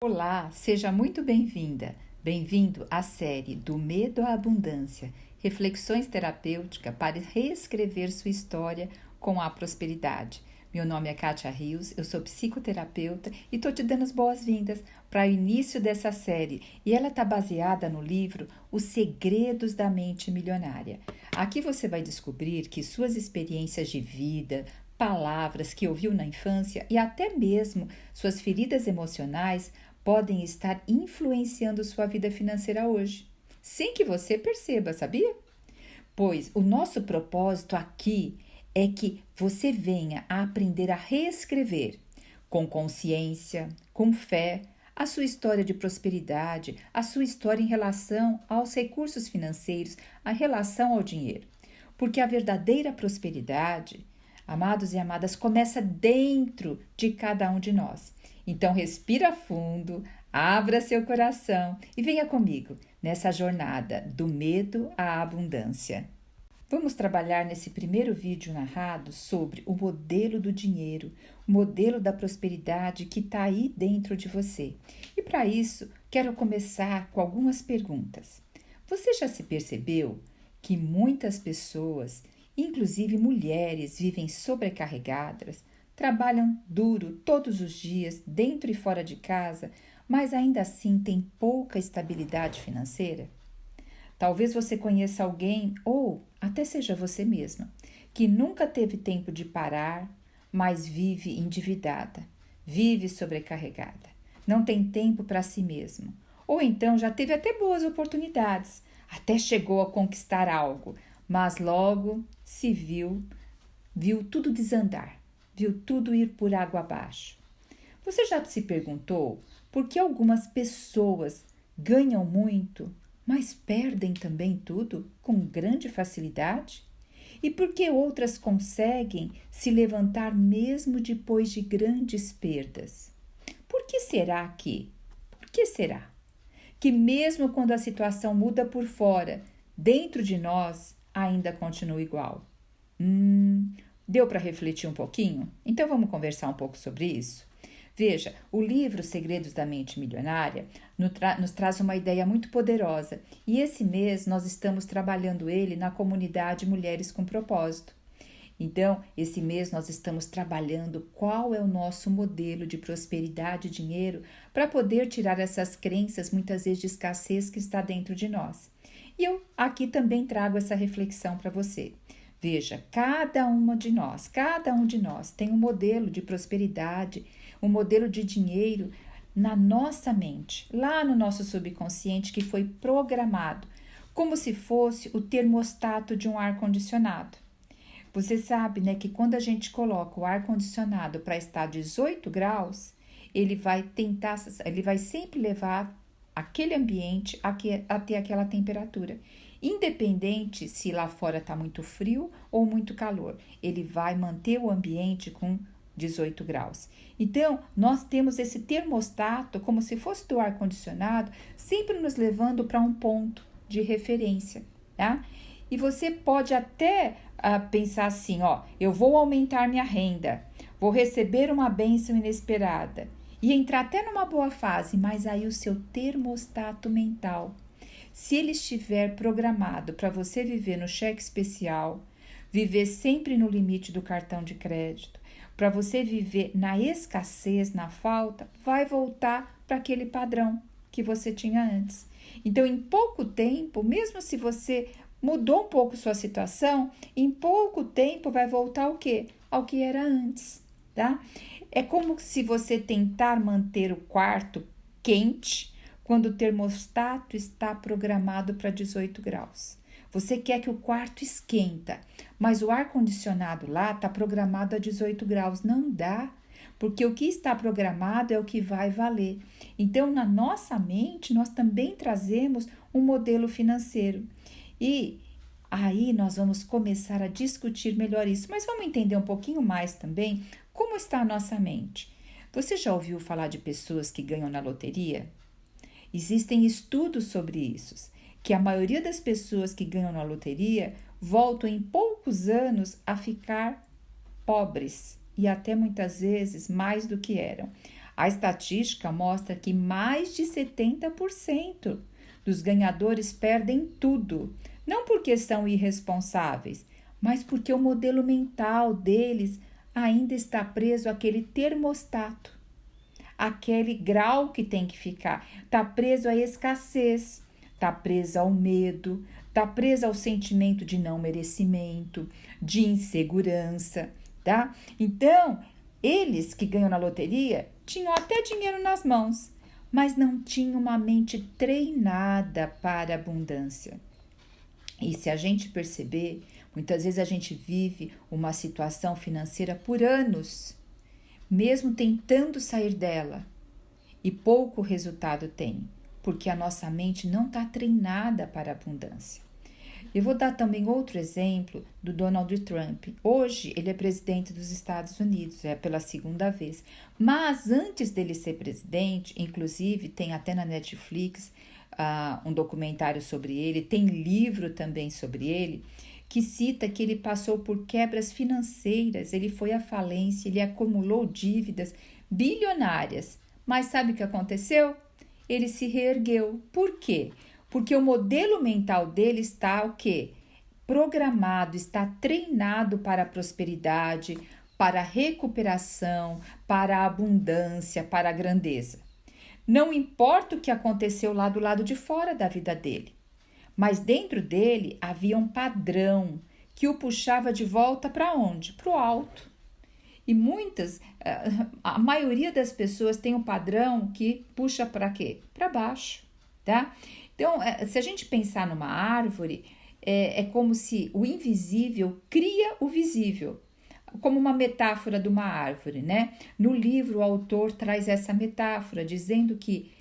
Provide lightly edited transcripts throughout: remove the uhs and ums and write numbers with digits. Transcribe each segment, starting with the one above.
Olá, seja muito bem-vinda, bem-vindo à série Do Medo à Abundância, reflexões terapêuticas para reescrever sua história com a prosperidade. Meu nome é Kátia Rios, eu sou psicoterapeuta e estou te dando as boas-vindas para o início dessa série. E ela está baseada no livro Os Segredos da Mente Milionária. Aqui você vai descobrir que suas experiências de vida, palavras que ouviu na infância e até mesmo suas feridas emocionais podem estar influenciando sua vida financeira hoje, sem que você perceba, sabia? Pois o nosso propósito aqui é que você venha a aprender a reescrever com consciência, com fé, a sua história de prosperidade, a sua história em relação aos recursos financeiros, a relação ao dinheiro. Porque a verdadeira prosperidade, amados e amadas, começa dentro de cada um de nós. Então, respira fundo, abra seu coração e venha comigo nessa jornada do medo à abundância. Vamos trabalhar nesse primeiro vídeo narrado sobre o modelo do dinheiro, o modelo da prosperidade que está aí dentro de você. E para isso, quero começar com algumas perguntas. Você já se percebeu que muitas pessoas, inclusive mulheres, vivem sobrecarregadas, trabalham duro todos os dias, dentro e fora de casa, mas ainda assim têm pouca estabilidade financeira? Talvez você conheça alguém, ou até seja você mesma, que nunca teve tempo de parar, mas vive endividada, vive sobrecarregada, não tem tempo para si mesmo. Ou então já teve até boas oportunidades, até chegou a conquistar algo, mas logo se viu tudo desandar, viu tudo ir por água abaixo. Você já se perguntou por que algumas pessoas ganham muito, mas perdem também tudo com grande facilidade? E por que outras conseguem se levantar mesmo depois de grandes perdas? Por que será que mesmo quando a situação muda por fora, dentro de nós ainda continua igual? Deu para refletir um pouquinho? Então vamos conversar um pouco sobre isso? Veja, o livro Segredos da Mente Milionária nos traz uma ideia muito poderosa e esse mês nós estamos trabalhando ele na comunidade Mulheres com Propósito. Então, esse mês nós estamos trabalhando qual é o nosso modelo de prosperidade e dinheiro para poder tirar essas crenças, muitas vezes de escassez que está dentro de nós. E eu aqui também trago essa reflexão para você. Veja, cada um de nós tem um modelo de prosperidade, um modelo de dinheiro na nossa mente, lá no nosso subconsciente que foi programado, como se fosse o termostato de um ar-condicionado. Você sabe, né, que quando a gente coloca o ar-condicionado para estar 18 graus, ele vai sempre levar aquele ambiente até aquela temperatura. Independente se lá fora está muito frio ou muito calor, ele vai manter o ambiente com 18 graus. Então, nós temos esse termostato, como se fosse do ar-condicionado, sempre nos levando para um ponto de referência, tá? E você pode até pensar assim, eu vou aumentar minha renda, vou receber uma bênção inesperada e entrar até numa boa fase, mas aí o seu termostato mental, se ele estiver programado para você viver no cheque especial, viver sempre no limite do cartão de crédito, para você viver na escassez, na falta, vai voltar para aquele padrão que você tinha antes. Então, em pouco tempo, mesmo se você mudou um pouco sua situação, em pouco tempo vai voltar ao quê? Ao que era antes, tá? É como se você tentar manter o quarto quente quando o termostato está programado para 18 graus. Você quer que o quarto esquenta, mas o ar-condicionado lá está programado a 18 graus. Não dá, porque o que está programado é o que vai valer. Então, na nossa mente, nós também trazemos um modelo financeiro. E aí nós vamos começar a discutir melhor isso. Mas vamos entender um pouquinho mais também como está a nossa mente. Você já ouviu falar de pessoas que ganham na loteria? Existem estudos sobre isso, que a maioria das pessoas que ganham na loteria voltam em poucos anos a ficar pobres e até muitas vezes mais do que eram. A estatística mostra que mais de 70% dos ganhadores perdem tudo, não porque são irresponsáveis, mas porque o modelo mental deles ainda está preso àquele termostato, aquele grau que tem que ficar, está preso à escassez, está preso ao medo, está preso ao sentimento de não merecimento, de insegurança, tá? Então, eles que ganham na loteria tinham até dinheiro nas mãos, mas não tinham uma mente treinada para a abundância. E se a gente perceber, muitas vezes a gente vive uma situação financeira por anos, mesmo tentando sair dela, e pouco resultado tem, porque a nossa mente não está treinada para a abundância. Eu vou dar também outro exemplo do Donald Trump. Hoje ele é presidente dos Estados Unidos, é pela segunda vez. Mas antes dele ser presidente, inclusive tem até na Netflix um documentário sobre ele, tem livro também sobre ele, que cita que ele passou por quebras financeiras, ele foi à falência, ele acumulou dívidas bilionárias. Mas sabe o que aconteceu? Ele se reergueu. Por quê? Porque o modelo mental dele está o quê? Programado, está treinado para a prosperidade, para a recuperação, para a abundância, para a grandeza. Não importa o que aconteceu lá do lado de fora da vida dele, mas dentro dele havia um padrão que o puxava de volta para onde? Para o alto. E a maioria das pessoas tem um padrão que puxa para quê? Para baixo, tá? Então, se a gente pensar numa árvore, é como se o invisível cria o visível, como uma metáfora de uma árvore, né? No livro, o autor traz essa metáfora, dizendo que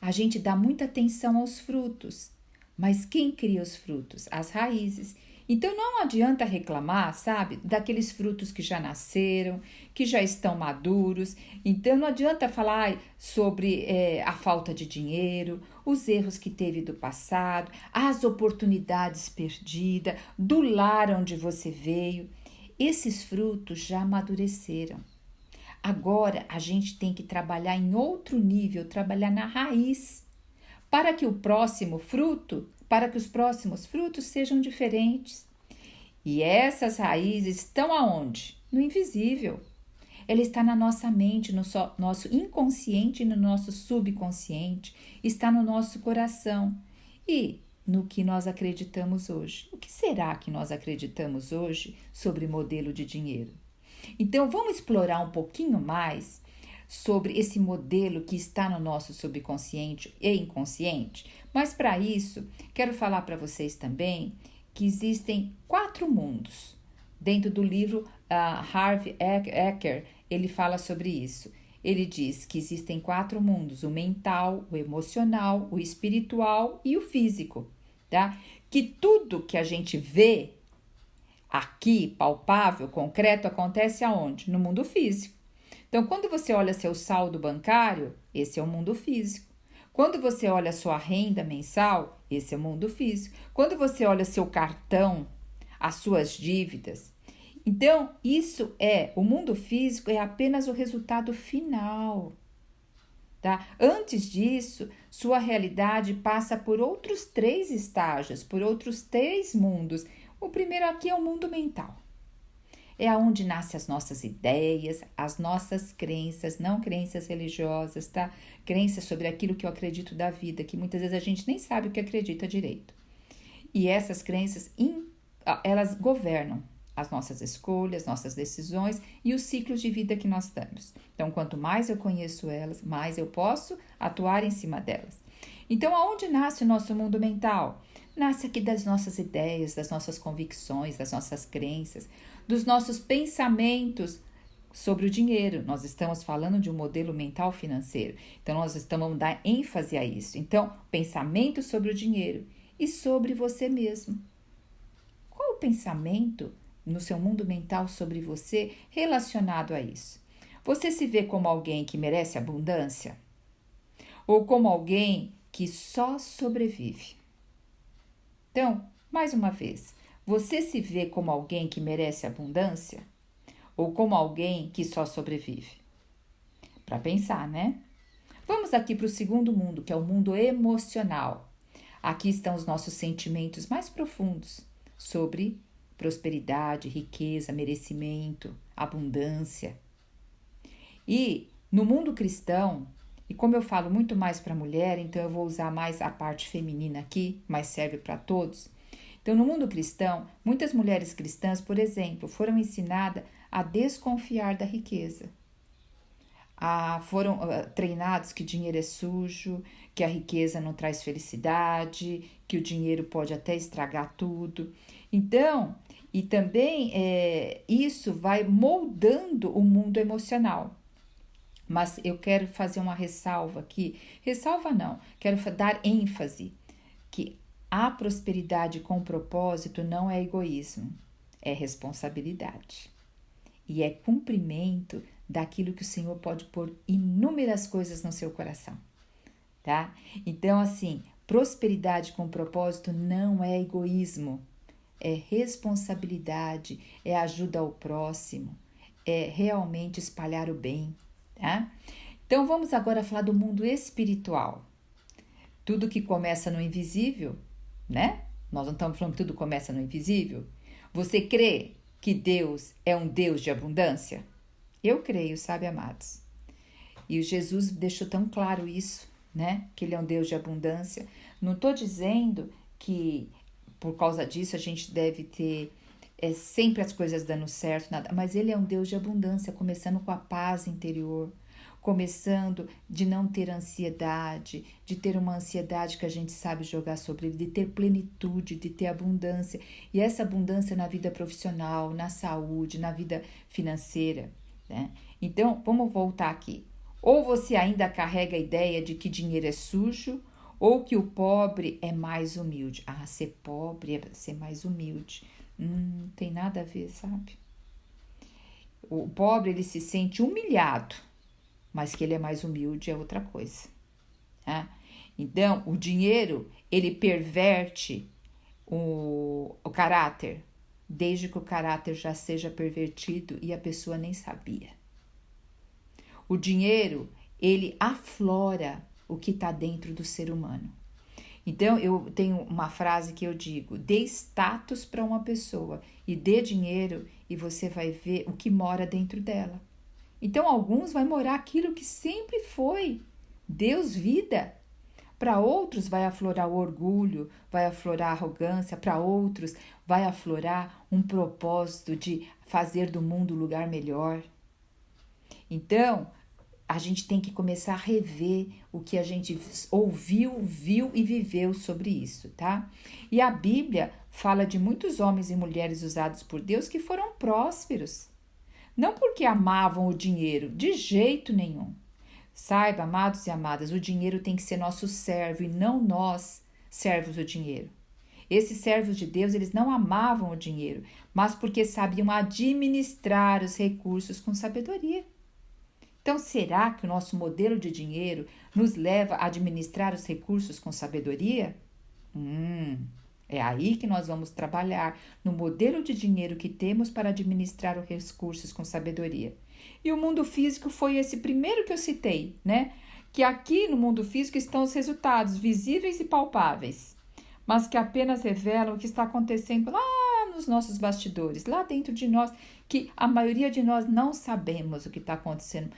a gente dá muita atenção aos frutos, mas quem cria os frutos? As raízes. Então, não adianta reclamar, sabe, daqueles frutos que já nasceram, que já estão maduros. Então, não adianta falar sobre a falta de dinheiro, os erros que teve do passado, as oportunidades perdidas, do lar onde você veio. Esses frutos já amadureceram. Agora, a gente tem que trabalhar em outro nível, trabalhar na raiz, para que os próximos frutos sejam diferentes. E essas raízes estão aonde? No invisível. Ela está na nossa mente, no nosso inconsciente e no nosso subconsciente, está no nosso coração e no que nós acreditamos hoje. O que será que nós acreditamos hoje sobre modelo de dinheiro? Então, vamos explorar um pouquinho mais sobre esse modelo que está no nosso subconsciente e inconsciente. Mas para isso, quero falar para vocês também que existem 4 mundos. Dentro do livro Harvey Eker, ele fala sobre isso. Ele diz que existem 4 mundos: o mental, o emocional, o espiritual e o físico, tá? Que tudo que a gente vê aqui, palpável, concreto, acontece aonde? No mundo físico. Então, quando você olha seu saldo bancário, esse é o mundo físico. Quando você olha sua renda mensal, esse é o mundo físico. Quando você olha seu cartão, as suas dívidas. Então, o mundo físico é apenas o resultado final, tá? Antes disso, sua realidade passa por outros 3 estágios, por outros 3 mundos. O primeiro aqui é o mundo mental. É aonde nascem as nossas ideias, as nossas crenças, não crenças religiosas, tá? Crenças sobre aquilo que eu acredito da vida, que muitas vezes a gente nem sabe o que acredita direito. E essas crenças, elas governam as nossas escolhas, nossas decisões e os ciclos de vida que nós temos. Então, quanto mais eu conheço elas, mais eu posso atuar em cima delas. Então, aonde nasce o nosso mundo mental? Nasce aqui das nossas ideias, das nossas convicções, das nossas crenças, dos nossos pensamentos sobre o dinheiro. Nós estamos falando de um modelo mental financeiro, então nós estamos dando ênfase a isso. Então, pensamento sobre o dinheiro e sobre você mesmo. Qual o pensamento no seu mundo mental sobre você relacionado a isso? Você se vê como alguém que merece abundância? Ou como alguém que só sobrevive? Então, mais uma vez, você se vê como alguém que merece abundância ou como alguém que só sobrevive? Para pensar, né? Vamos aqui para o segundo mundo, que é o mundo emocional. Aqui estão os nossos sentimentos mais profundos sobre prosperidade, riqueza, merecimento, abundância. E no mundo cristão, e como eu falo muito mais para mulher, então eu vou usar mais a parte feminina aqui, mas serve para todos. Então, no mundo cristão, muitas mulheres cristãs, por exemplo, foram ensinadas a desconfiar da riqueza. Foram treinados que dinheiro é sujo, que a riqueza não traz felicidade, que o dinheiro pode até estragar tudo. Então, e também isso vai moldando o mundo emocional. Mas eu quero fazer uma ressalva aqui. Ressalva não, quero dar ênfase que a prosperidade com propósito não é egoísmo, é responsabilidade. E é cumprimento daquilo que o Senhor pode pôr inúmeras coisas no seu coração, tá? Então, assim, prosperidade com propósito não é egoísmo, é responsabilidade, é ajuda ao próximo, é realmente espalhar o bem, tá? Então, vamos agora falar do mundo espiritual. Tudo que começa no invisível, né? Nós não estamos falando que tudo começa no invisível. Você crê que Deus é um Deus de abundância? Eu creio, sabe, amados? E o Jesus deixou tão claro isso, né? Que ele é um Deus de abundância. Não estou dizendo que por causa disso a gente deve ter sempre as coisas dando certo, nada, mas ele é um Deus de abundância, começando com a paz interior, começando de não ter ansiedade, de ter uma ansiedade que a gente sabe jogar sobre ele, de ter plenitude, de ter abundância. E essa abundância na vida profissional, na saúde, na vida financeira, né? Então, vamos voltar aqui. Ou você ainda carrega a ideia de que dinheiro é sujo, ou que o pobre é mais humilde. Ser pobre é ser mais humilde. Não tem nada a ver, sabe? O pobre, ele se sente humilhado, mas que ele é mais humilde é outra coisa. Tá? Então, o dinheiro, ele perverte o caráter, desde que o caráter já seja pervertido e a pessoa nem sabia. O dinheiro, ele aflora o que está dentro do ser humano. Então, eu tenho uma frase que eu digo: dê status para uma pessoa e dê dinheiro e você vai ver o que mora dentro dela. Então, alguns vai morar aquilo que sempre foi, Deus, vida. Para outros vai aflorar o orgulho, vai aflorar a arrogância, para outros vai aflorar um propósito de fazer do mundo um lugar melhor. Então, a gente tem que começar a rever o que a gente ouviu, viu e viveu sobre isso, tá? E a Bíblia fala de muitos homens e mulheres usados por Deus que foram prósperos. Não porque amavam o dinheiro, de jeito nenhum. Saiba, amados e amadas, o dinheiro tem que ser nosso servo e não nós servos do dinheiro. Esses servos de Deus, eles não amavam o dinheiro, mas porque sabiam administrar os recursos com sabedoria. Então, será que o nosso modelo de dinheiro nos leva a administrar os recursos com sabedoria? É aí que nós vamos trabalhar, no modelo de dinheiro que temos para administrar os recursos com sabedoria. E o mundo físico foi esse primeiro que eu citei, né? Que aqui no mundo físico estão os resultados visíveis e palpáveis, mas que apenas revelam o que está acontecendo lá nos nossos bastidores, lá dentro de nós, que a maioria de nós não sabemos o que está acontecendo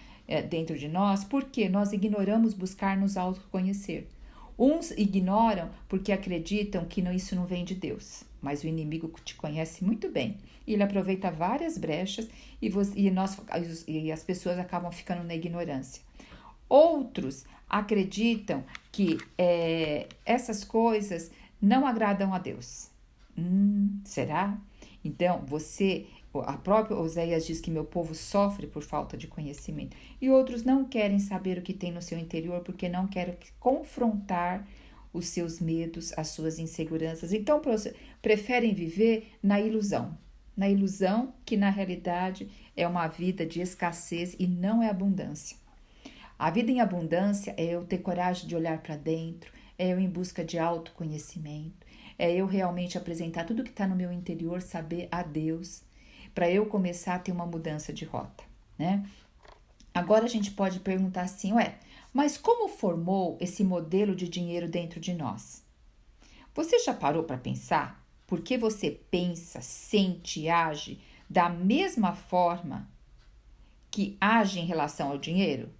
dentro de nós, porque nós ignoramos buscar nos autoconhecer. Uns ignoram porque acreditam que isso não vem de Deus, mas o inimigo te conhece muito bem. E ele aproveita várias brechas e as pessoas acabam ficando na ignorância. Outros acreditam que essas coisas não agradam a Deus. Será? Então, a própria Oséias diz que meu povo sofre por falta de conhecimento. E outros não querem saber o que tem no seu interior porque não querem confrontar os seus medos, as suas inseguranças. Então, preferem viver na ilusão. Na ilusão que, na realidade, é uma vida de escassez e não é abundância. A vida em abundância é eu ter coragem de olhar para dentro, é eu em busca de autoconhecimento, é eu realmente apresentar tudo que está no meu interior, saber a Deus, para eu começar a ter uma mudança de rota, né? Agora a gente pode perguntar assim, mas como formou esse modelo de dinheiro dentro de nós? Você já parou para pensar por que você pensa, sente e age da mesma forma que age em relação ao dinheiro?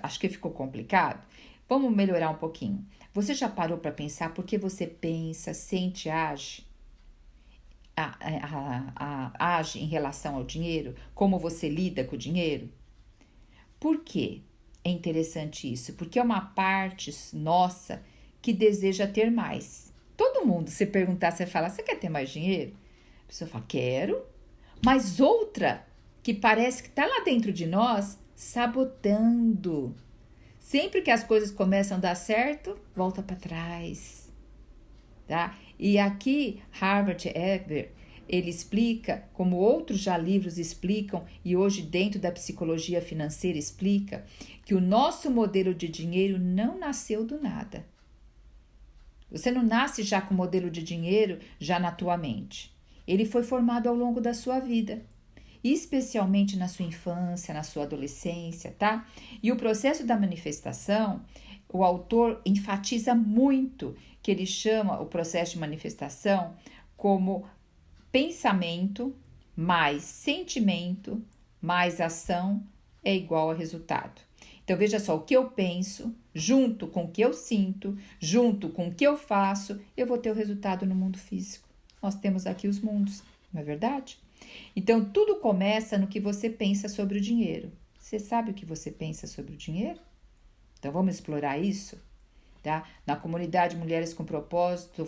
Acho que ficou complicado. Vamos melhorar um pouquinho. Você já parou para pensar por que você pensa, sente e age em relação ao dinheiro? Como você lida com o dinheiro? Por quê? É interessante isso, porque é uma parte nossa que deseja ter mais. Todo mundo, se perguntar, você fala, você quer ter mais dinheiro? A pessoa fala, quero. Mas outra que parece que está lá dentro de nós, sabotando. Sempre que as coisas começam a dar certo, volta para trás. Tá? E aqui, Harvard Egbert, ele explica, como outros já livros explicam, e hoje dentro da psicologia financeira explica, que o nosso modelo de dinheiro não nasceu do nada. Você não nasce já com o modelo de dinheiro já na tua mente. Ele foi formado ao longo da sua vida, especialmente na sua infância, na sua adolescência, tá? E o processo da manifestação, o autor enfatiza muito que ele chama o processo de manifestação como pensamento mais sentimento mais ação é igual a resultado. Então, veja só, o que eu penso, junto com o que eu sinto, junto com o que eu faço, eu vou ter o resultado no mundo físico. Nós temos aqui os mundos, não é verdade? Então, tudo começa no que você pensa sobre o dinheiro. Você sabe o que você pensa sobre o dinheiro? Então, vamos explorar isso? Tá? Na comunidade Mulheres com Propósito,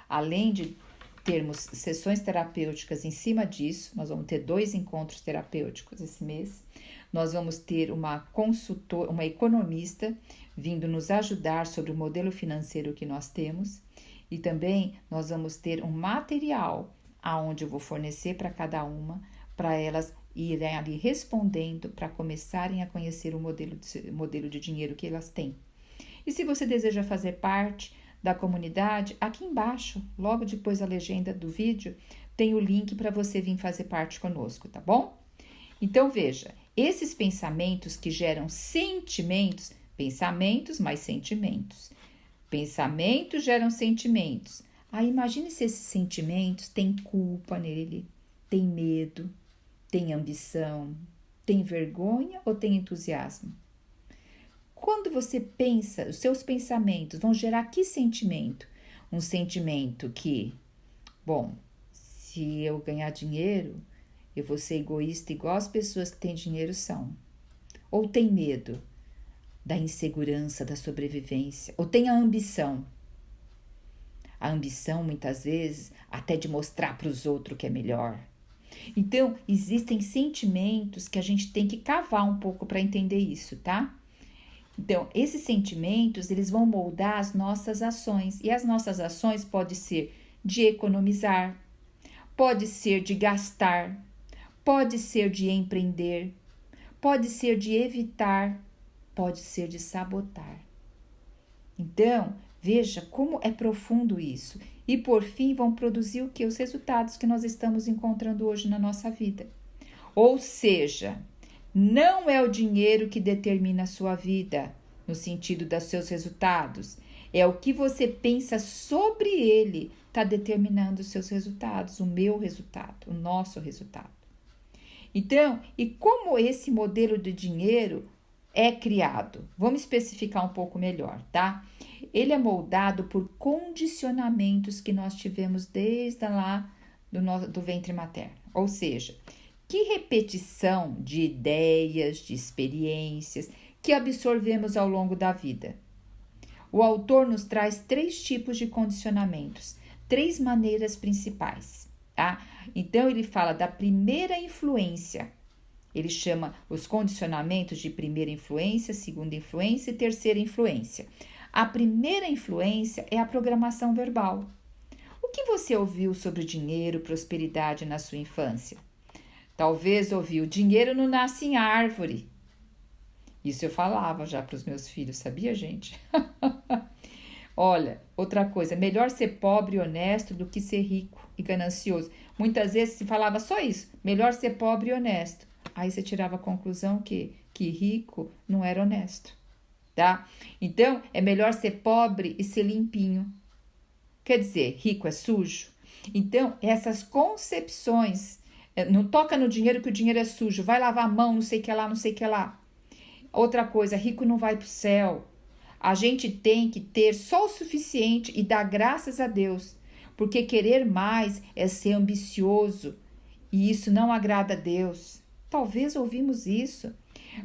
além de termos sessões terapêuticas em cima disso, nós vamos ter 2 encontros terapêuticos esse mês. Nós vamos ter uma consultora, uma economista vindo nos ajudar sobre o modelo financeiro que nós temos. E também nós vamos ter um material aonde eu vou fornecer para cada uma, para elas irem ali respondendo para começarem a conhecer o modelo de dinheiro que elas têm. E se você deseja fazer parte da comunidade, aqui embaixo, logo depois da legenda do vídeo, tem o link para você vir fazer parte conosco, tá bom? Então veja, esses pensamentos que geram sentimentos, pensamentos mais sentimentos. Pensamentos geram sentimentos. Aí imagine se esses sentimentos têm culpa nele, tem medo, tem ambição, tem vergonha ou tem entusiasmo? Quando você pensa, os seus pensamentos vão gerar que sentimento? Um sentimento que, bom, se eu ganhar dinheiro, eu vou ser egoísta igual as pessoas que têm dinheiro são. Ou tem medo da insegurança, da sobrevivência. Ou tem a ambição. A ambição, muitas vezes, até de mostrar para os outros que é melhor. Então, existem sentimentos que a gente tem que cavar um pouco para entender isso, tá? Então, esses sentimentos, eles vão moldar as nossas ações. E as nossas ações podem ser de economizar, pode ser de gastar, pode ser de empreender, pode ser de evitar, pode ser de sabotar. Então, veja como é profundo isso. E, por fim, vão produzir o que? Os resultados que nós estamos encontrando hoje na nossa vida. Ou seja, não é o dinheiro que determina a sua vida, no sentido dos seus resultados. É o que você pensa sobre ele está determinando os seus resultados, o meu resultado, o nosso resultado. Então, e como esse modelo de dinheiro é criado? Vamos especificar um pouco melhor, tá? Ele é moldado por condicionamentos que nós tivemos desde lá do ventre materno. Ou seja, que repetição de ideias, de experiências que absorvemos ao longo da vida. O autor nos traz 3 tipos de condicionamentos, 3 maneiras principais, tá? Então, ele fala da primeira influência. Ele chama os condicionamentos de primeira influência, segunda influência e terceira influência. A primeira influência é a programação verbal. O que você ouviu sobre dinheiro, prosperidade na sua infância? Talvez ouviu, dinheiro não nasce em árvore. Isso eu falava já para os meus filhos, sabia, gente? Olha, outra coisa, melhor ser pobre e honesto do que ser rico e ganancioso. Muitas vezes se falava só isso, melhor ser pobre e honesto. Aí você tirava a conclusão que rico não era honesto, tá? Então, é melhor ser pobre e ser limpinho. Quer dizer, rico é sujo? Então, essas concepções, não toca no dinheiro que o dinheiro é sujo, vai lavar a mão, não sei o que lá, não sei o que lá. Outra coisa, rico não vai para o céu. A gente tem que ter só o suficiente e dar graças a Deus, porque querer mais é ser ambicioso e isso não agrada a Deus. Talvez ouvimos isso.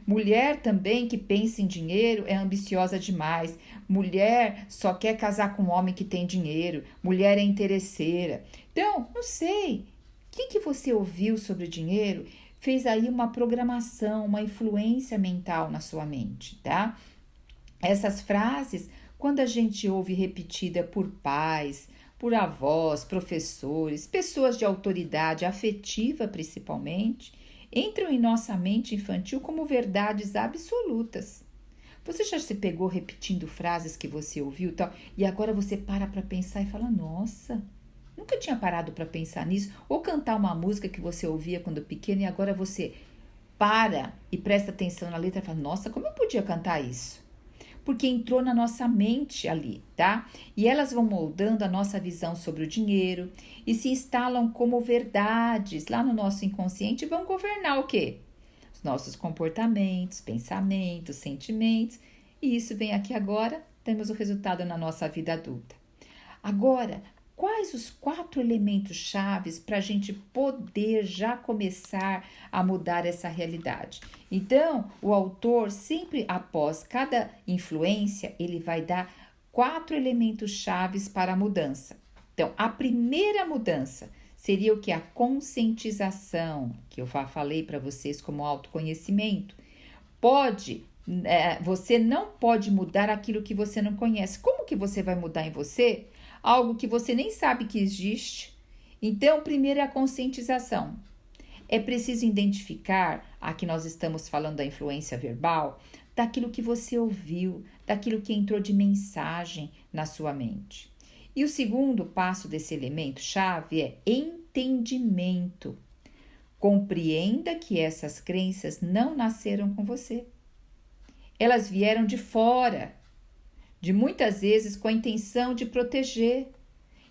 Mulher também que pensa em dinheiro é ambiciosa demais. Mulher só quer casar com um homem que tem dinheiro. Mulher é interesseira. Então, não sei. O que você ouviu sobre dinheiro fez aí uma programação, uma influência mental na sua mente, tá? Essas frases, quando a gente ouve repetida por pais, por avós, professores, pessoas de autoridade afetiva principalmente, entram em nossa mente infantil como verdades absolutas. Você já se pegou repetindo frases que você ouviu tal, e agora você para pensar e fala, nossa, nunca tinha parado para pensar nisso. Ou cantar uma música que você ouvia quando pequeno e agora você para e presta atenção na letra e fala, nossa, como eu podia cantar isso? Porque entrou na nossa mente ali, tá? E elas vão moldando a nossa visão sobre o dinheiro e se instalam como verdades lá no nosso inconsciente e vão governar o quê? Os nossos comportamentos, pensamentos, sentimentos. E isso vem aqui agora, temos o resultado na nossa vida adulta. Agora, quais os 4 elementos chaves para a gente poder já começar a mudar essa realidade? Então, o autor sempre após cada influência, ele vai dar 4 elementos chaves para a mudança. Então, a primeira mudança seria o que? A conscientização, que eu falei para vocês como autoconhecimento. Você não pode mudar aquilo que você não conhece. Como que você vai mudar em você algo que você nem sabe que existe? Então, primeiro é a conscientização. É preciso identificar, aqui nós estamos falando da influência verbal, daquilo que você ouviu, daquilo que entrou de mensagem na sua mente. E o segundo passo desse elemento chave é entendimento. Compreenda que essas crenças não nasceram com você. Elas vieram de fora, de muitas vezes com a intenção de proteger.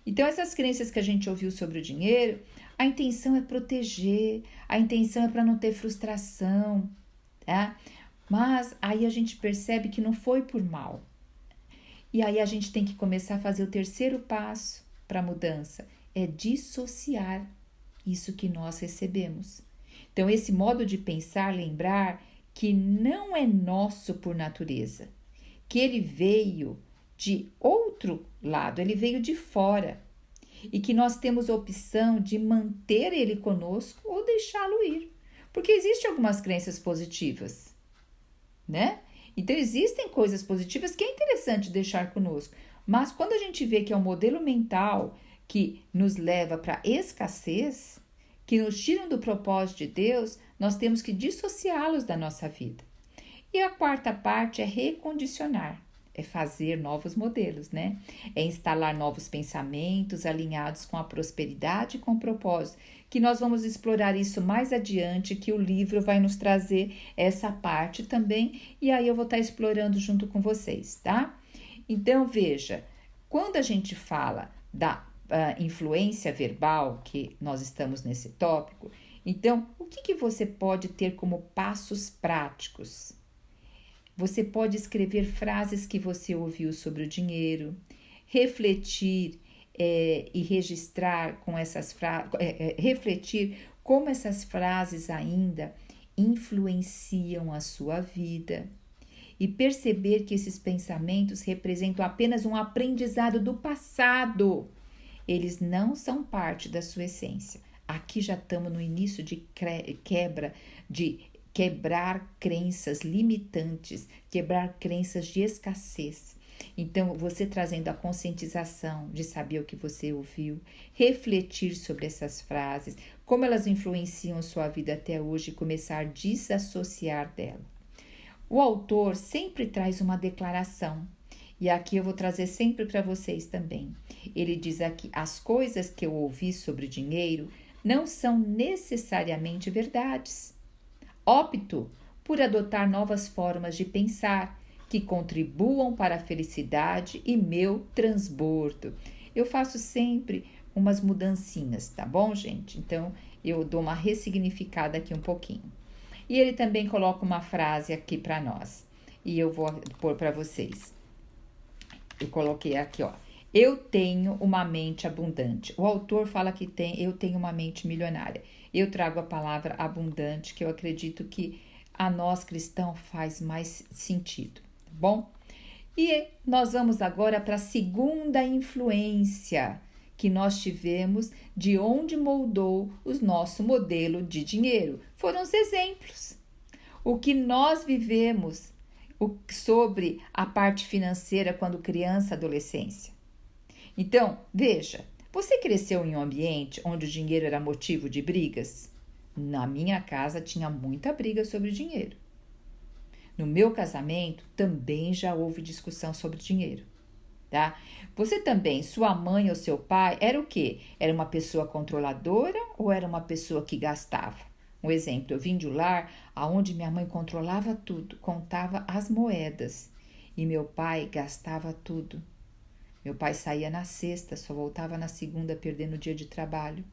Então, essas crenças que a gente ouviu sobre o dinheiro, a intenção é proteger, a intenção é para não ter frustração, tá? Mas aí a gente percebe que não foi por mal. E aí a gente tem que começar a fazer o terceiro passo para a mudança, é dissociar isso que nós recebemos. Então, esse modo de pensar, lembrar que não é nosso por natureza, que ele veio de outro lado, ele veio de fora e que nós temos a opção de manter ele conosco ou deixá-lo ir, porque existem algumas crenças positivas, né? Então existem coisas positivas que é interessante deixar conosco, mas quando a gente vê que é um modelo mental que nos leva para escassez, que nos tiram do propósito de Deus, nós temos que dissociá-los da nossa vida. E a quarta parte é recondicionar, é fazer novos modelos, né? É instalar novos pensamentos alinhados com a prosperidade e com o propósito, que nós vamos explorar isso mais adiante, que o livro vai nos trazer essa parte também, e aí eu vou estar explorando junto com vocês, tá? Então, veja, quando a gente fala da influência verbal, que nós estamos nesse tópico, então, o que você pode ter como passos práticos? Você pode escrever frases que você ouviu sobre o dinheiro, refletir e registrar com essas frases, refletir como essas frases ainda influenciam a sua vida e perceber que esses pensamentos representam apenas um aprendizado do passado. Eles não são parte da sua essência. Aqui já estamos no início de quebrar crenças limitantes, quebrar crenças de escassez. Então, você trazendo a conscientização de saber o que você ouviu, refletir sobre essas frases, como elas influenciam a sua vida até hoje e começar a desassociar dela. O autor sempre traz uma declaração, e aqui eu vou trazer sempre para vocês também. Ele diz aqui, as coisas que eu ouvi sobre dinheiro não são necessariamente verdades. Opto por adotar novas formas de pensar que contribuam para a felicidade e meu transbordo. Eu faço sempre umas mudancinhas, tá bom, gente? Então, eu dou uma ressignificada aqui um pouquinho. E ele também coloca uma frase aqui para nós. E eu vou pôr para vocês. Eu coloquei aqui, ó. Eu tenho uma mente abundante. O autor fala que eu tenho uma mente milionária. Eu trago a palavra abundante, que eu acredito que a nós cristãos faz mais sentido, tá bom? E nós vamos agora para a segunda influência que nós tivemos de onde moldou o nosso modelo de dinheiro. Foram os exemplos. O que nós vivemos sobre a parte financeira quando criança, adolescência. Então, veja, você cresceu em um ambiente onde o dinheiro era motivo de brigas? Na minha casa tinha muita briga sobre dinheiro. No meu casamento também já houve discussão sobre dinheiro, tá? Você também, sua mãe ou seu pai, era o quê? Era uma pessoa controladora ou era uma pessoa que gastava? Um exemplo, eu vim de um lar onde minha mãe controlava tudo, contava as moedas e meu pai gastava tudo. Meu pai saía na sexta, só voltava na segunda, perdendo o dia de trabalho,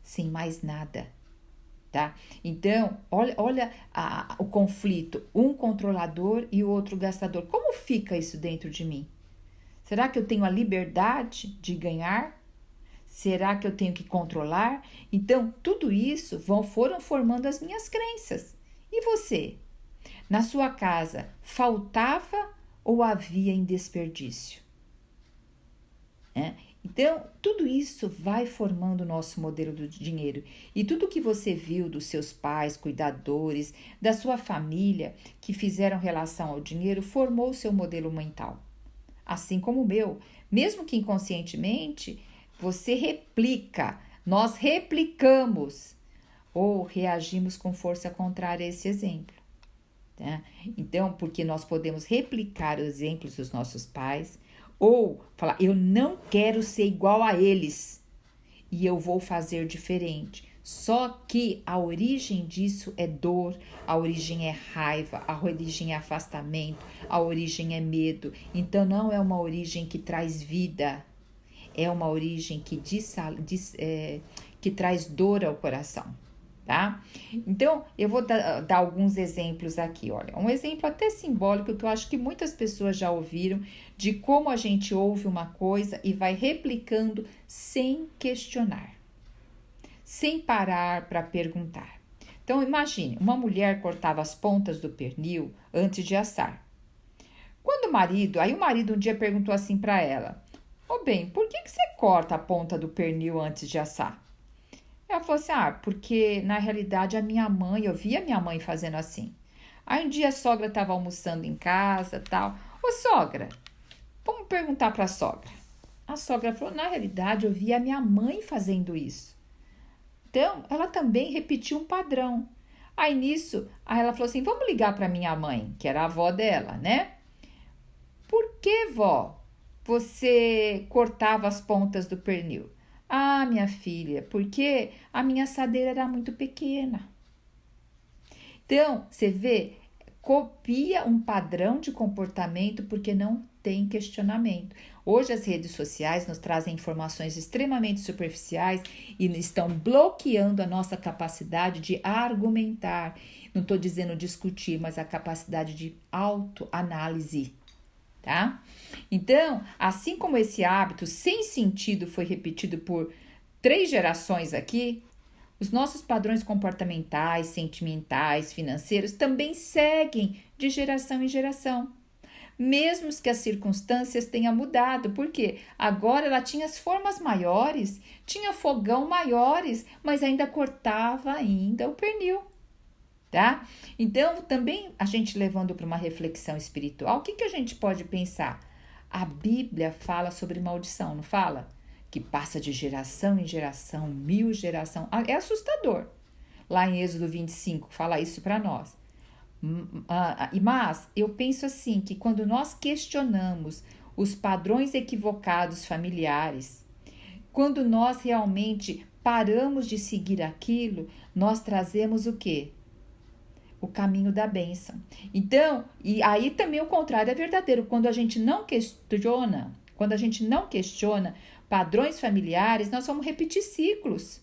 sem mais nada, tá? Então, olha o conflito, um controlador e o outro gastador. Como fica isso dentro de mim? Será que eu tenho a liberdade de ganhar? Será que eu tenho que controlar? Então, tudo isso foram formando as minhas crenças. E você? Na sua casa, faltava ou havia em desperdício? Então, tudo isso vai formando o nosso modelo do dinheiro. E tudo que você viu dos seus pais, cuidadores, da sua família que fizeram relação ao dinheiro, formou o seu modelo mental. Assim como o meu. Mesmo que inconscientemente, você replica, nós replicamos ou reagimos com força contrária a esse exemplo. Tá? Então, porque nós podemos replicar os exemplos dos nossos pais, ou falar, eu não quero ser igual a eles e eu vou fazer diferente. Só que a origem disso é dor, a origem é raiva, a origem é afastamento, a origem é medo. Então não é uma origem que traz vida, é uma origem que traz dor ao coração. Tá? Então, eu vou dar alguns exemplos aqui, olha. Um exemplo até simbólico que eu acho que muitas pessoas já ouviram de como a gente ouve uma coisa e vai replicando sem questionar, sem parar para perguntar. Então, imagine, uma mulher cortava as pontas do pernil antes de assar. O marido um dia perguntou assim para ela, bem, por que você corta a ponta do pernil antes de assar? Ela falou assim, porque na realidade eu via minha mãe fazendo assim. Aí um dia a sogra estava almoçando em casa, tal. Ô sogra, vamos perguntar para a sogra. A sogra falou, na realidade eu via a minha mãe fazendo isso. Então, ela também repetiu um padrão. Aí ela falou assim, vamos ligar para minha mãe, que era a avó dela, né? Por que, vó, você cortava as pontas do pernil? Minha filha, porque a minha assadeira era muito pequena. Então, você vê, copia um padrão de comportamento porque não tem questionamento. Hoje as redes sociais nos trazem informações extremamente superficiais e estão bloqueando a nossa capacidade de argumentar. Não estou dizendo discutir, mas a capacidade de autoanálise. Tá? Então, assim como esse hábito sem sentido foi repetido por 3 gerações aqui, os nossos padrões comportamentais, sentimentais, financeiros também seguem de geração em geração. Mesmo que as circunstâncias tenham mudado, porque agora ela tinha as formas maiores, tinha fogão maiores, mas ainda cortava o pernil. Tá? Então, também a gente levando para uma reflexão espiritual, o que a gente pode pensar? A Bíblia fala sobre maldição, não fala? Que passa de geração em geração, 1000 gerações. É assustador. Lá em Êxodo 25, fala isso para nós. Mas eu penso assim, que quando nós questionamos os padrões equivocados familiares, quando nós realmente paramos de seguir aquilo, nós trazemos o quê? o caminho da bênção. Então, e aí também o contrário é verdadeiro. Quando a gente não questiona padrões familiares, nós vamos repetir ciclos,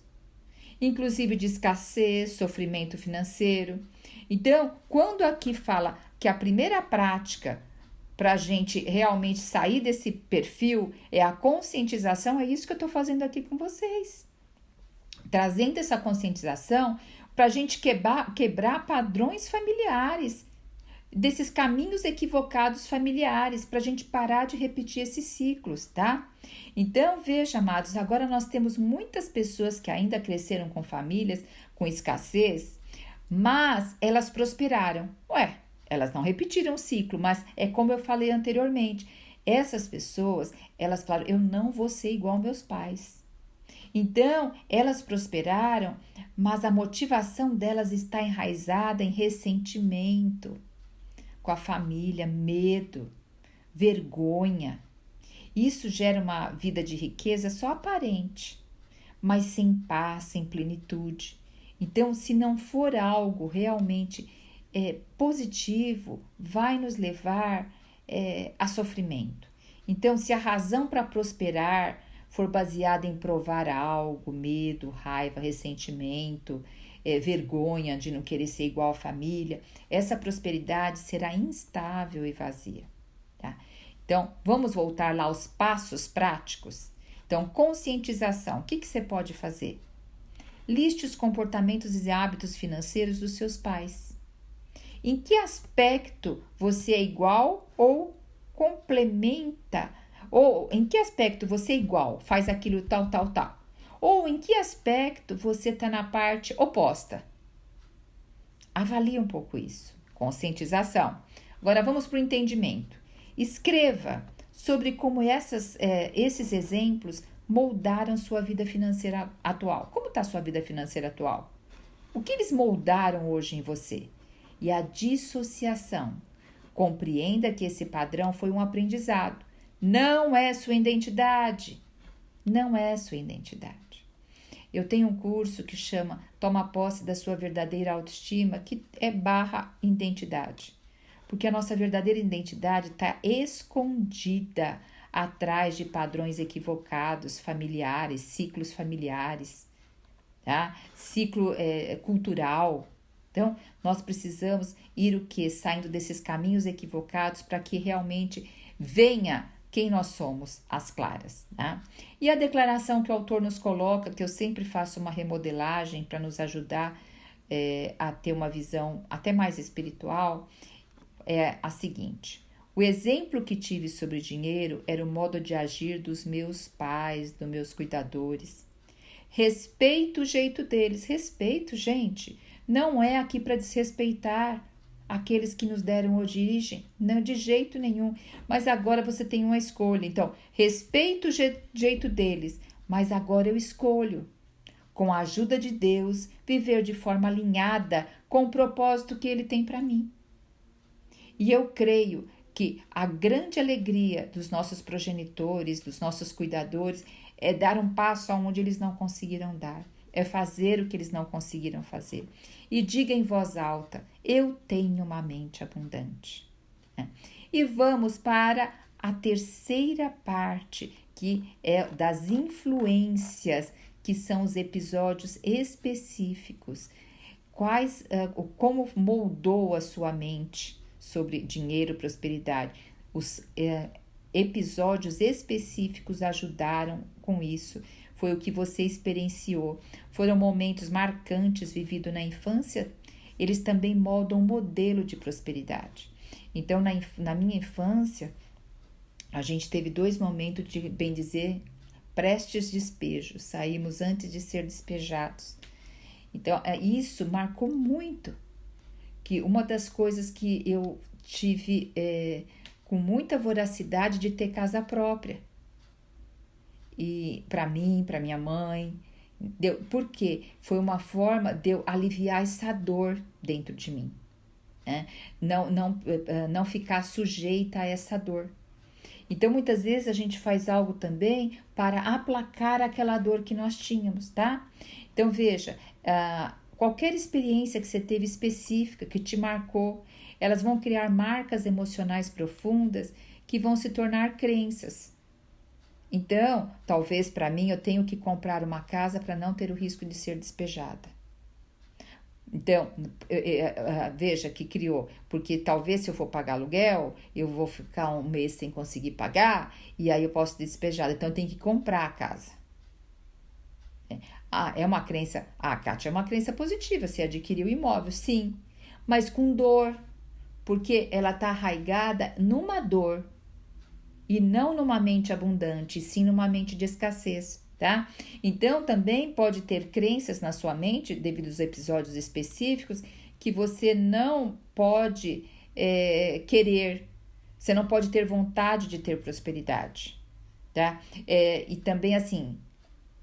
inclusive de escassez, sofrimento financeiro. Então, quando aqui fala que a primeira prática para a gente realmente sair desse perfil é a conscientização, é isso que eu estou fazendo aqui com vocês. Trazendo essa conscientização para a gente quebrar padrões familiares, desses caminhos equivocados familiares, para a gente parar de repetir esses ciclos, tá? Então, veja, amados, agora nós temos muitas pessoas que ainda cresceram com famílias com escassez, mas elas prosperaram. Elas não repetiram o ciclo, mas é como eu falei anteriormente, essas pessoas, elas falaram, eu não vou ser igual aos meus pais. Então, elas prosperaram, mas a motivação delas está enraizada em ressentimento com a família, medo, vergonha. Isso gera uma vida de riqueza só aparente, mas sem paz, sem plenitude. Então, se não for algo realmente positivo, vai nos levar a sofrimento. Então, se a razão para prosperar for baseada em provar algo, medo, raiva, ressentimento, vergonha de não querer ser igual à família, essa prosperidade será instável e vazia. Tá? Então, vamos voltar lá aos passos práticos? Então, conscientização. O que você pode fazer? Liste os comportamentos e hábitos financeiros dos seus pais. Em que aspecto você é igual ou complementa? Ou em que aspecto você é igual, faz aquilo tal, tal, tal? Ou em que aspecto você está na parte oposta? Avalie um pouco isso. Conscientização. Agora vamos para o entendimento. Escreva sobre como esses exemplos moldaram sua vida financeira atual. Como está a sua vida financeira atual? O que eles moldaram hoje em você? E a dissociação. Compreenda que esse padrão foi um aprendizado. Não é sua identidade. Não é sua identidade. Eu tenho um curso que chama Toma Posse da Sua Verdadeira Autoestima, que é / identidade. Porque a nossa verdadeira identidade está escondida atrás de padrões equivocados, familiares, ciclos familiares, tá? Ciclo cultural. Então, nós precisamos ir saindo desses caminhos equivocados para que realmente venha quem nós somos, as claras. Tá? E a declaração que o autor nos coloca, que eu sempre faço uma remodelagem para nos ajudar a ter uma visão até mais espiritual, é a seguinte: o exemplo que tive sobre dinheiro era o modo de agir dos meus pais, dos meus cuidadores. Respeito o jeito deles. Respeito, gente, não é aqui para desrespeitar aqueles que nos deram origem, não de jeito nenhum. Mas agora você tem uma escolha. Então, respeito o jeito deles, mas agora eu escolho, com a ajuda de Deus, viver de forma alinhada com o propósito que Ele tem para mim. E eu creio que a grande alegria dos nossos progenitores, dos nossos cuidadores, é dar um passo aonde eles não conseguiram dar. É fazer o que eles não conseguiram fazer. E diga em voz alta, eu tenho uma mente abundante. E vamos para a terceira parte, que é das influências, que são os episódios específicos. Como moldou a sua mente sobre dinheiro e prosperidade. Os episódios específicos ajudaram com isso. Foi o que você experienciou. Foram momentos marcantes vividos na infância. Eles também moldam um modelo de prosperidade. Então, na minha infância, a gente teve 2 momentos de, bem dizer, prestes despejo. Saímos antes de ser despejados. Então, isso marcou muito. Que uma das coisas que eu tive com muita voracidade de ter casa própria. E para mim, para minha mãe, porque foi uma forma de eu aliviar essa dor dentro de mim, né? Não ficar sujeita a essa dor. Então, muitas vezes a gente faz algo também para aplacar aquela dor que nós tínhamos, tá? Então, veja, qualquer experiência que você teve específica, que te marcou, elas vão criar marcas emocionais profundas que vão se tornar crenças. Então, talvez para mim eu tenho que comprar uma casa para não ter o risco de ser despejada. Então, veja que criou, porque talvez se eu for pagar aluguel, eu vou ficar um mês sem conseguir pagar e aí eu posso ser despejada. Então, eu tenho que comprar a casa. É uma crença. Kátia, é uma crença positiva. Você adquiriu o imóvel, sim, mas com dor, porque ela está arraigada numa dor e não numa mente abundante, sim numa mente de escassez, tá? Então, também pode ter crenças na sua mente, devido aos episódios específicos, que você não pode querer, você não pode ter vontade de ter prosperidade, tá? E também, assim,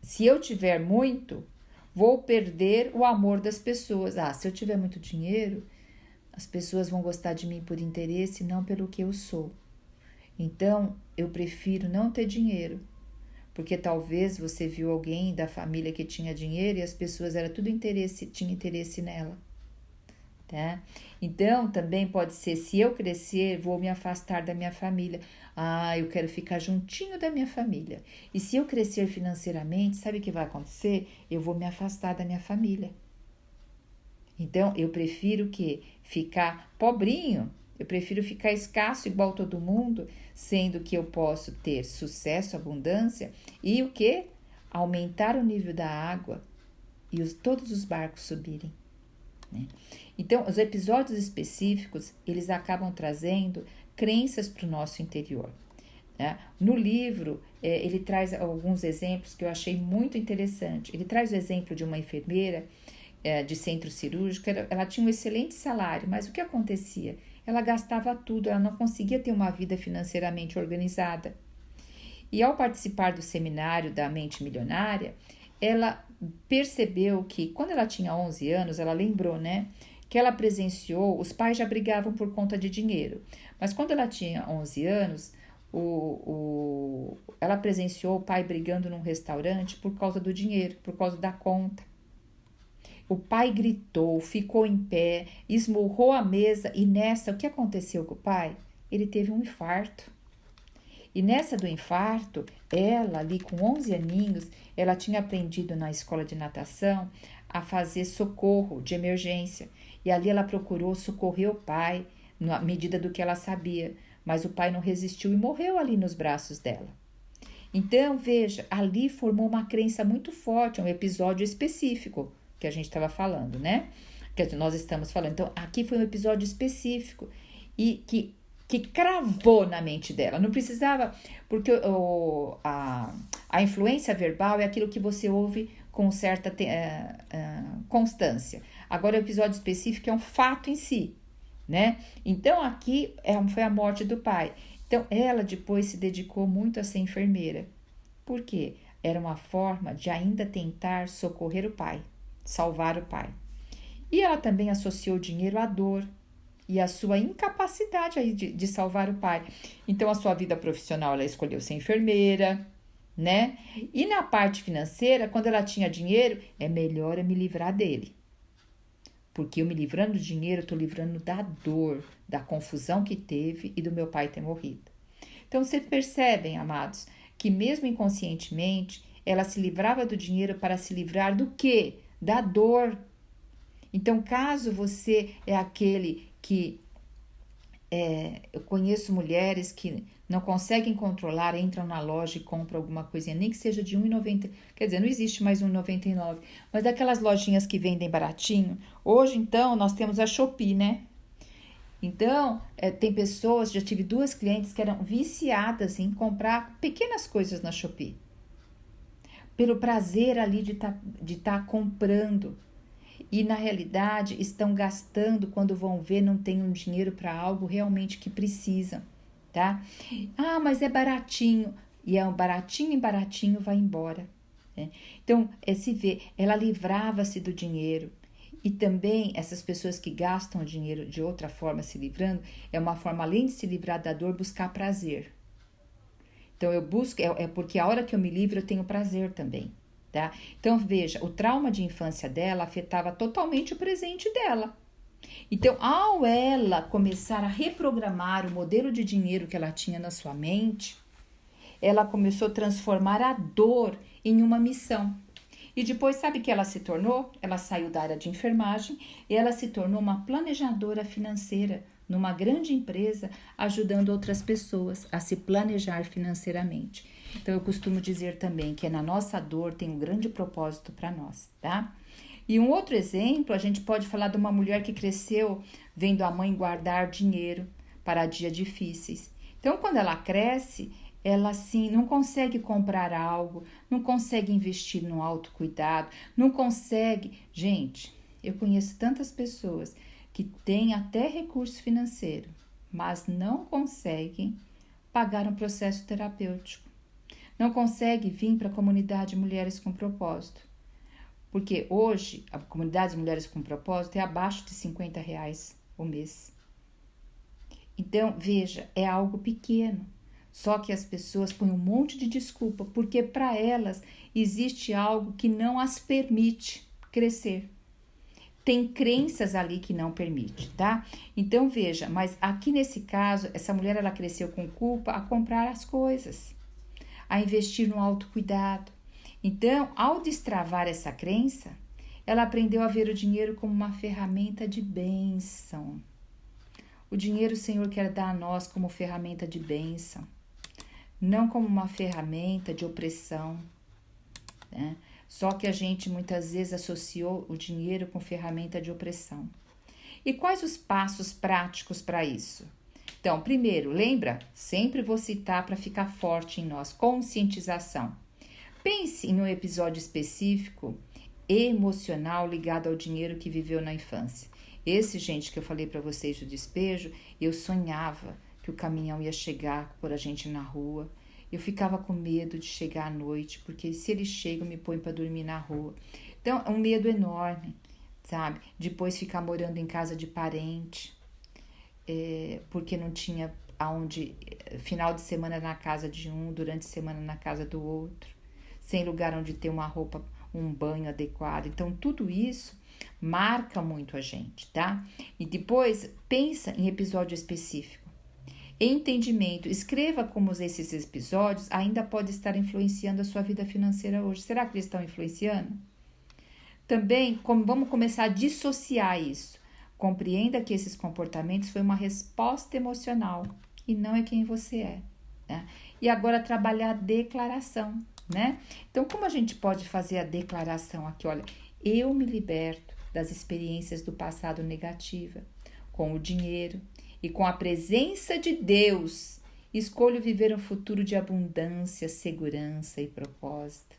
se eu tiver muito, vou perder o amor das pessoas. Se eu tiver muito dinheiro, as pessoas vão gostar de mim por interesse, não pelo que eu sou. Então, eu prefiro não ter dinheiro, porque talvez você viu alguém da família que tinha dinheiro e as pessoas tinham interesse nela, tá? Então, também pode ser, se eu crescer, vou me afastar da minha família. Eu quero ficar juntinho da minha família. E se eu crescer financeiramente, sabe o que vai acontecer? Eu vou me afastar da minha família. Então, eu prefiro ficar pobrinho, eu prefiro ficar escasso igual todo mundo, sendo que eu posso ter sucesso, abundância e aumentar o nível da água e todos os barcos subirem, né? Então, os episódios específicos, eles acabam trazendo crenças para o nosso interior, né? No livro, ele traz alguns exemplos que eu achei muito interessante. Ele traz o exemplo de uma enfermeira de centro cirúrgico. Ela tinha um excelente salário, mas o que acontecia? Ela gastava tudo, ela não conseguia ter uma vida financeiramente organizada. E ao participar do seminário da Mente Milionária, ela percebeu que quando ela tinha 11 anos, ela lembrou, né, que ela presenciou, os pais já brigavam por conta de dinheiro, mas quando ela tinha 11 anos, ela presenciou o pai brigando num restaurante por causa do dinheiro, por causa da conta. O pai gritou, ficou em pé, esmurrou a mesa e nessa, o que aconteceu com o pai? Ele teve um infarto. E nessa do infarto, ela ali com 11 aninhos, ela tinha aprendido na escola de natação a fazer socorro de emergência. E ali ela procurou socorrer o pai, na medida do que ela sabia. Mas o pai não resistiu e morreu ali nos braços dela. Então, veja, ali formou uma crença muito forte, um episódio específico que a gente estava falando, né? Que nós estamos falando. Então, aqui foi um episódio específico e que cravou na mente dela. Não precisava, porque a influência verbal é aquilo que você ouve com certa constância. Agora, o episódio específico é um fato em si, né? Então, aqui foi a morte do pai. Então, ela depois se dedicou muito a ser enfermeira. Por quê? Era uma forma de ainda tentar socorrer o pai, salvar o pai. E ela também associou o dinheiro à dor e à sua incapacidade aí de salvar o pai. Então, a sua vida profissional, ela escolheu ser enfermeira, né? E na parte financeira, quando ela tinha dinheiro, é melhor eu me livrar dele. Porque eu me livrando do dinheiro, eu estou livrando da dor, da confusão que teve e do meu pai ter morrido. Então, vocês percebem, amados, que mesmo inconscientemente, ela se livrava do dinheiro para se livrar do quê? Da dor. Então, caso você é aquele que... eu conheço mulheres que não conseguem controlar, entram na loja e compram alguma coisinha, nem que seja de R$1,90. Quer dizer, não existe mais R$1,99. Mas daquelas lojinhas que vendem baratinho. Hoje, então, nós temos a Shopee, né? Então, tem pessoas, já tive 2 clientes que eram viciadas em comprar pequenas coisas na Shopee. Pelo prazer ali de tá comprando. E, na realidade, estão gastando quando vão ver, não tem um dinheiro para algo realmente que precisam, tá? Mas é baratinho. E é um baratinho e baratinho vai embora, né? Então, se vê, ela livrava-se do dinheiro. E também, essas pessoas que gastam o dinheiro de outra forma, se livrando, é uma forma, além de se livrar da dor, buscar prazer. Então, eu busco, porque a hora que eu me livro, eu tenho prazer também. tá? Então, veja, o trauma de infância dela afetava totalmente o presente dela. Então, ao ela começar a reprogramar o modelo de dinheiro que ela tinha na sua mente, ela começou a transformar a dor em uma missão. E depois, sabe o que ela se tornou? Ela saiu da área de enfermagem e ela se tornou uma planejadora financeira numa grande empresa, ajudando outras pessoas a se planejar financeiramente. Então, eu costumo dizer também que na nossa dor tem um grande propósito para nós, tá? E um outro exemplo, a gente pode falar de uma mulher que cresceu vendo a mãe guardar dinheiro para dias difíceis. Então, quando ela cresce, ela assim não consegue comprar algo, não consegue investir no autocuidado, não consegue. Gente, eu conheço tantas pessoas que têm até recurso financeiro, mas não conseguem pagar um processo terapêutico. Não conseguem vir para a comunidade Mulheres com Propósito. Porque hoje, a comunidade de Mulheres com Propósito é abaixo de R$ 50 o mês. Então, veja, é algo pequeno. Só que as pessoas põem um monte de desculpa, porque para elas existe algo que não as permite crescer. Tem crenças ali que não permite, tá? Então, veja, mas aqui nesse caso, essa mulher ela cresceu com culpa a comprar as coisas, a investir no autocuidado. Então, ao destravar essa crença, ela aprendeu a ver o dinheiro como uma ferramenta de bênção. O dinheiro o Senhor quer dar a nós como ferramenta de bênção, não como uma ferramenta de opressão, né? Só que a gente muitas vezes associou o dinheiro com ferramenta de opressão. E quais os passos práticos para isso? Então, primeiro, lembra? Sempre vou citar para ficar forte em nós, conscientização. Pense em um episódio específico, emocional, ligado ao dinheiro que viveu na infância. Esse, gente, que eu falei para vocês do despejo, eu sonhava que o caminhão ia chegar por a gente na rua. Eu ficava com medo de chegar à noite, porque se ele chega, eu me põe para dormir na rua. Então, é um medo enorme, sabe? Depois ficar morando em casa de parente, porque não tinha aonde, final de semana na casa de um, durante a semana na casa do outro, sem lugar onde ter uma roupa, um banho adequado. Então, tudo isso marca muito a gente, tá? E depois, pensa em episódio específico. Entendimento. Escreva como esses episódios ainda podem estar influenciando a sua vida financeira hoje. Será que eles estão influenciando? Também, vamos começar a dissociar isso. Compreenda que esses comportamentos foi uma resposta emocional e não é quem você é, né? E agora trabalhar a declaração, né? Então, como a gente pode fazer a declaração aqui? Olha, eu me liberto das experiências do passado negativa com o dinheiro e com a presença de Deus. Escolho viver um futuro de abundância, segurança e propósito.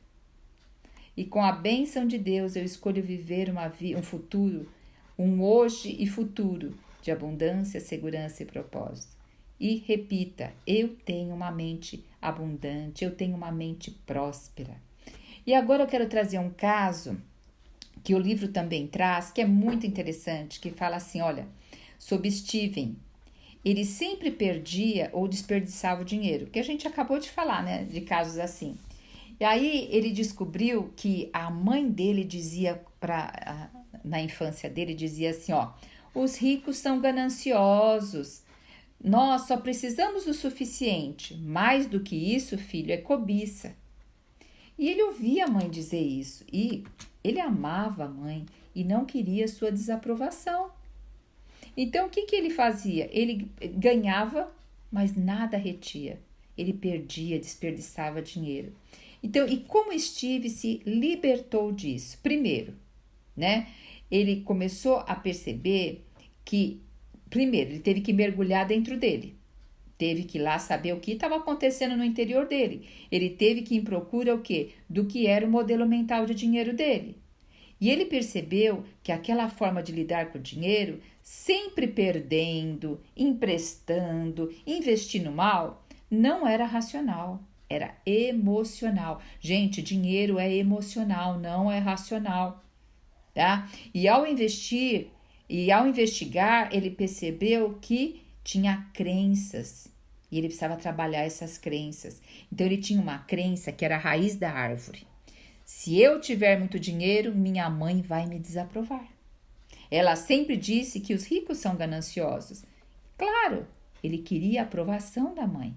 E com a bênção de Deus, eu escolho viver um futuro, um hoje e futuro de abundância, segurança e propósito. E repita, eu tenho uma mente abundante, eu tenho uma mente próspera. E agora eu quero trazer um caso que o livro também traz, que é muito interessante, que fala assim, olha, sobre Steven. Ele sempre perdia ou desperdiçava o dinheiro, que a gente acabou de falar, né, de casos assim. E aí ele descobriu que a mãe dele dizia na infância dele, dizia assim, ó, os ricos são gananciosos, nós só precisamos do suficiente, mais do que isso, filho, é cobiça. E ele ouvia a mãe dizer isso, e ele amava a mãe e não queria sua desaprovação. Então, o que ele fazia? Ele ganhava, mas nada retia. Ele perdia, desperdiçava dinheiro. Então, e como Steve se libertou disso? Primeiro, né? Ele começou a perceber que, primeiro, ele teve que mergulhar dentro dele. Teve que ir lá saber o que estava acontecendo no interior dele. Ele teve que ir em procura o quê? Do que era o modelo mental de dinheiro dele. E ele percebeu que aquela forma de lidar com o dinheiro, sempre perdendo, emprestando, investindo mal, não era racional, era emocional. Gente, dinheiro é emocional, não é racional, tá? E ao investigar, ele percebeu que tinha crenças e ele precisava trabalhar essas crenças. Então ele tinha uma crença que era a raiz da árvore. Se eu tiver muito dinheiro, minha mãe vai me desaprovar. Ela sempre disse que os ricos são gananciosos. Claro, ele queria a aprovação da mãe.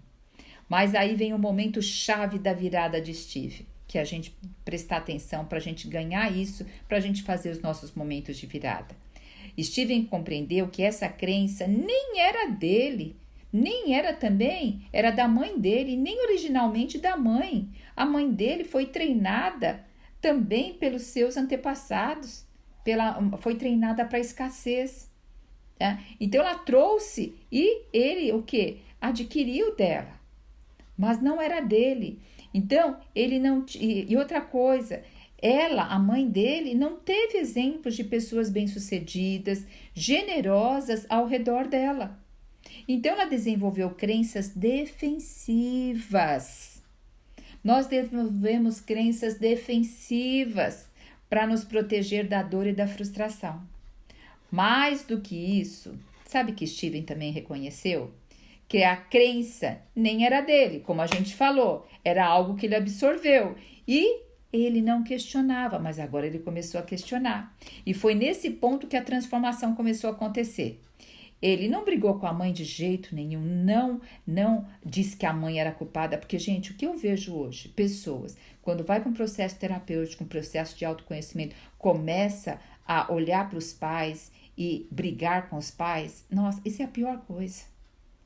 Mas aí vem o momento chave da virada de Steve, que a gente prestar atenção para a gente ganhar isso, para a gente fazer os nossos momentos de virada. Steven compreendeu que essa crença nem era dele, nem era também, era da mãe dele, nem originalmente da mãe. A mãe dele foi treinada também pelos seus antepassados, foi treinada para a escassez. Tá? Então ela trouxe e ele o que? Adquiriu dela, mas não era dele. Então ele não. E outra coisa, ela, a mãe dele, não teve exemplos de pessoas bem-sucedidas, generosas ao redor dela. Então ela desenvolveu crenças defensivas. Nós desenvolvemos crenças defensivas para nos proteger da dor e da frustração. Mais do que isso, sabe que Steven também reconheceu? Que a crença nem era dele, como a gente falou, era algo que ele absorveu e ele não questionava, mas agora ele começou a questionar. E foi nesse ponto que a transformação começou a acontecer. Ele não brigou com a mãe de jeito nenhum, não disse que a mãe era culpada, porque, gente, o que eu vejo hoje, pessoas, quando vai para um processo terapêutico, um processo de autoconhecimento, começa a olhar para os pais e brigar com os pais, nossa, isso é a pior coisa.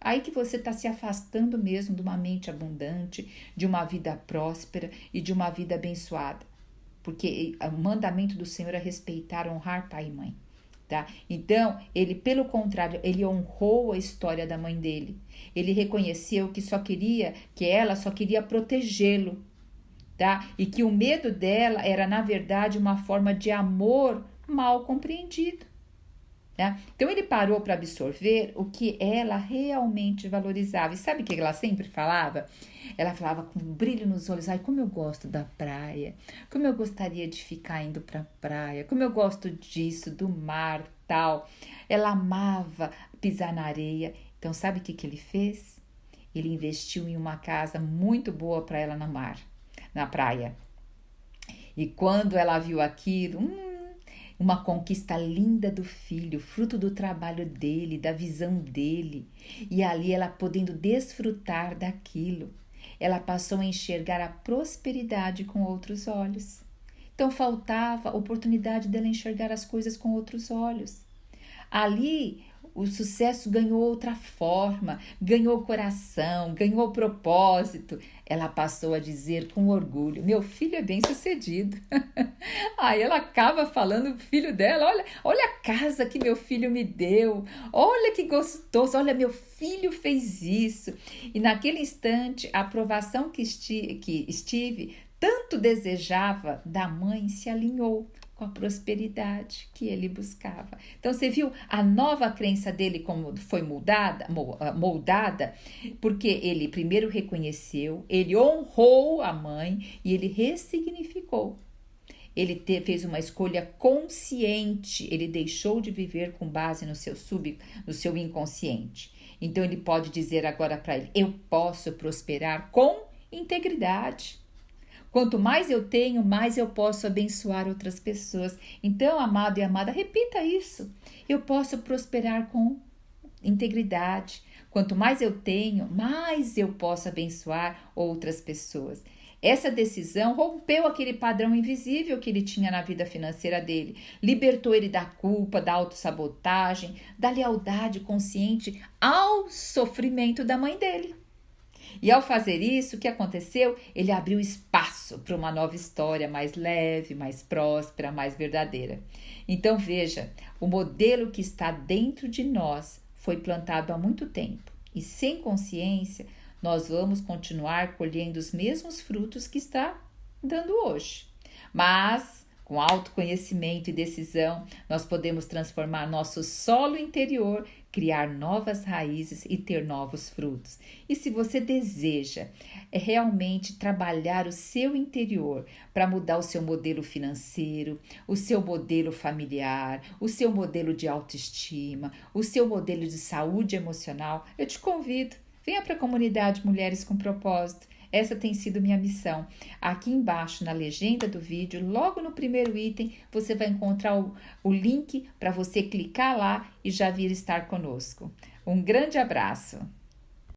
Aí que você está se afastando mesmo de uma mente abundante, de uma vida próspera e de uma vida abençoada. Porque o mandamento do Senhor é respeitar, honrar pai e mãe. Tá? Então, ele, pelo contrário, ele honrou a história da mãe dele. Ele reconheceu que ela só queria protegê-lo. Tá? E que o medo dela era, na verdade, uma forma de amor mal compreendido. Tá? Então ele parou para absorver o que ela realmente valorizava. E sabe o que ela sempre falava? Ela falava com um brilho nos olhos: ai, como eu gosto da praia, como eu gostaria de ficar indo para a praia, como eu gosto disso, do mar, tal. Ela amava pisar na areia. Então sabe o que ele fez? Ele investiu em uma casa muito boa para ela na praia. E quando ela viu aquilo, uma conquista linda do filho, fruto do trabalho dele, da visão dele. E ali ela podendo desfrutar daquilo, ela passou a enxergar a prosperidade com outros olhos. Então faltava oportunidade dela enxergar as coisas com outros olhos. Ali o sucesso ganhou outra forma, ganhou coração, ganhou propósito. Ela passou a dizer com orgulho: meu filho é bem sucedido. Aí ela acaba falando pro filho dela: olha a casa que meu filho me deu, olha que gostoso, olha, meu filho fez isso. E naquele instante, a aprovação que Steve tanto desejava da mãe se alinhou com a prosperidade que ele buscava. Então você viu a nova crença dele como foi moldada, porque ele primeiro reconheceu, ele honrou a mãe e ele ressignificou. Ele fez uma escolha consciente, ele deixou de viver com base no seu inconsciente. Então ele pode dizer agora para ele: eu posso prosperar com integridade. Quanto mais eu tenho, mais eu posso abençoar outras pessoas. Então, amado e amada, repita isso. Eu posso prosperar com integridade. Quanto mais eu tenho, mais eu posso abençoar outras pessoas. Essa decisão rompeu aquele padrão invisível que ele tinha na vida financeira dele. Libertou ele da culpa, da autossabotagem, da lealdade consciente ao sofrimento da mãe dele. E ao fazer isso, o que aconteceu? Ele abriu espaço para uma nova história mais leve, mais próspera, mais verdadeira. Então veja, o modelo que está dentro de nós foi plantado há muito tempo. E sem consciência, nós vamos continuar colhendo os mesmos frutos que está dando hoje. Mas com autoconhecimento e decisão, nós podemos transformar nosso solo interior, criar novas raízes e ter novos frutos. E se você deseja realmente trabalhar o seu interior para mudar o seu modelo financeiro, o seu modelo familiar, o seu modelo de autoestima, o seu modelo de saúde emocional, eu te convido. Venha para a comunidade Mulheres com Propósito. Essa tem sido minha missão. Aqui embaixo, na legenda do vídeo, logo no primeiro item, você vai encontrar o link para você clicar lá e já vir estar conosco. Um grande abraço!